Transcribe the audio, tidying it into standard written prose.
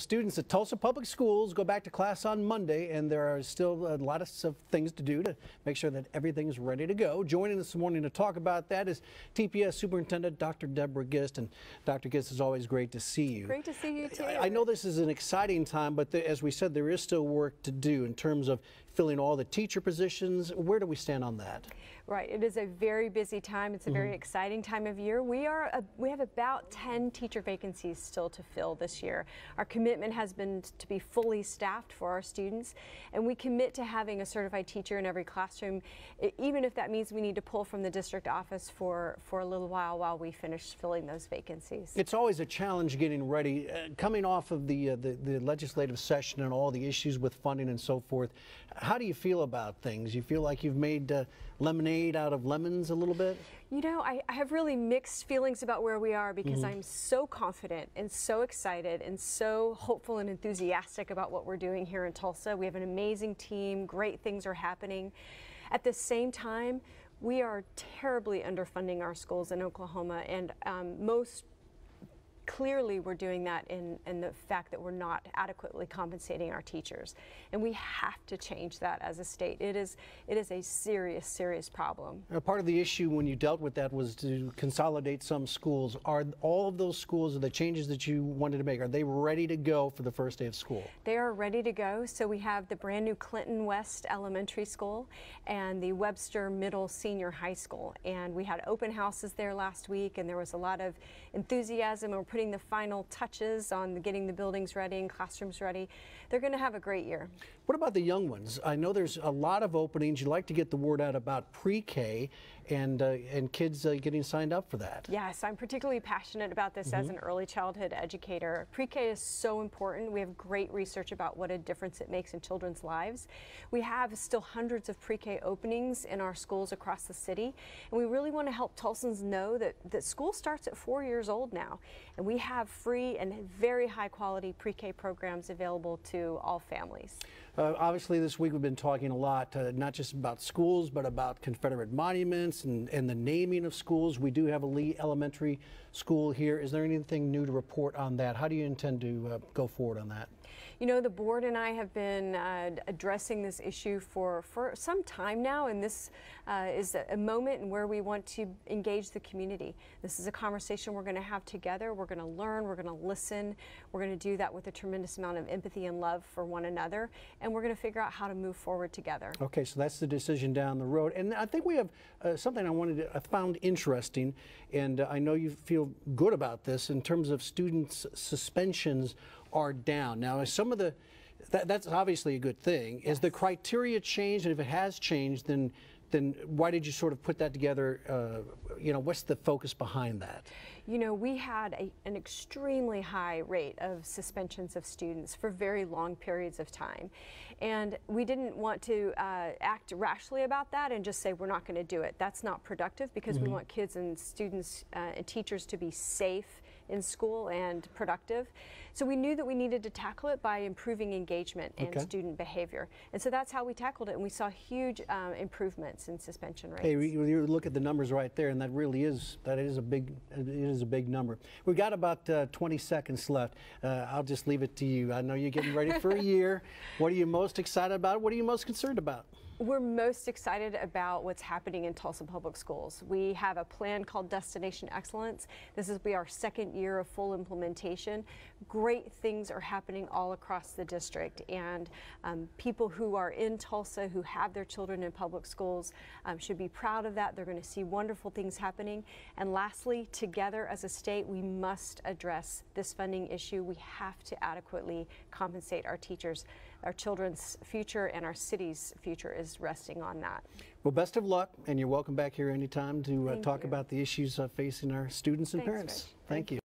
Students at Tulsa Public Schools go back to class on Monday, and there are still a lot of things to do to make sure that everything is ready to go. Joining us this morning to talk about that is TPS Superintendent Dr. Deborah Gist. And Dr. Gist, it's always great to see you. Great to see you too. I know this is an exciting time, but as we said, there is still work to do in terms of filling all the teacher positions. Where do we stand on that? Right, it is a very busy time. It's a very exciting time of year. We have about 10 teacher vacancies still to fill this year. Our commitment has been to be fully staffed for our students, and we commit to having a certified teacher in every classroom, even if that means we need to pull from the district office for a little while we finish filling those vacancies. It's always a challenge getting ready, coming off of the legislative session and all the issues with funding and so forth. How do you feel about things? You feel like you've made lemonade out of lemons a little bit? You know, I have really mixed feelings about where we are because I'm so confident and so excited and so hopeful and enthusiastic about what we're doing here in Tulsa. We have an amazing team, great things are happening. At the same time, we are terribly underfunding our schools in Oklahoma, and most clearly we're doing that in the fact that we're not adequately compensating our teachers, and we have to change that as a state. It is a serious problem. Part of the issue when you dealt with that was to consolidate some schools. Are all of those schools, or the changes that you wanted to make, are they ready to go for the first day of school? They are ready to go. So we have the brand new Clinton West Elementary School and the Webster Middle Senior High School, and we had open houses there last week, and there was a lot of enthusiasm, and we're putting the final touches on getting the buildings ready and classrooms ready. They're going to have a great year. What about the young ones? I know there's a lot of openings. You'd like to get the word out about pre-K and kids getting signed up for that. Yes, I'm particularly passionate about this as an early childhood educator. Pre-K is so important. We have great research about what a difference it makes in children's lives. We have still hundreds of pre-K openings in our schools across the city, and we really want to help Tulsans know that school starts at 4 years old now, and we have free and very high quality pre-K programs available to all families. Obviously this week we've been talking a lot, not just about schools, but about Confederate monuments and the naming of schools. We do have a Lee Elementary School here. Is there anything new to report on that? How do you intend to go forward on that? You know, the board and I have been addressing this issue for some time now, and this is a moment in where we want to engage the community. This is a conversation we're going to have together. We're going to learn, we're going to listen, we're going to do that with a tremendous amount of empathy and love for one another, and we're going to figure out how to move forward together. Okay, so that's the decision down the road. And I think we have something I found interesting, and I know you feel good about this, in terms of students' suspensions are down. Now, some of that's obviously a good thing. Yes. Is the criteria changed? And if it has changed, then why did you sort of put that together? You know, what's the focus behind that? You know, we had an extremely high rate of suspensions of students for very long periods of time. And we didn't want to act rashly about that and just say we're not going to do it. That's not productive, because we want kids and students and teachers to be safe in school and productive. So we knew that we needed to tackle it by improving engagement and student behavior. And so that's how we tackled it, and we saw huge improvements in suspension rates. Hey, you look at the numbers right there, and that is a big number. We've got about 20 seconds left. I'll just leave it to you. I know you're getting ready for a year. What are you most excited about? What are you most concerned about? We're most excited about what's happening in Tulsa Public Schools. We have a plan called Destination Excellence. This will be our second year of full implementation. Great things are happening all across the district, and people who are in Tulsa who have their children in public schools should be proud of that. They're going to see wonderful things happening. And lastly, together as a state, we must address this funding issue. We have to adequately compensate our teachers. Our children's future and our city's future is resting on that. Well, best of luck, and you're welcome back here anytime to talk about the issues facing our students and parents. Thank you.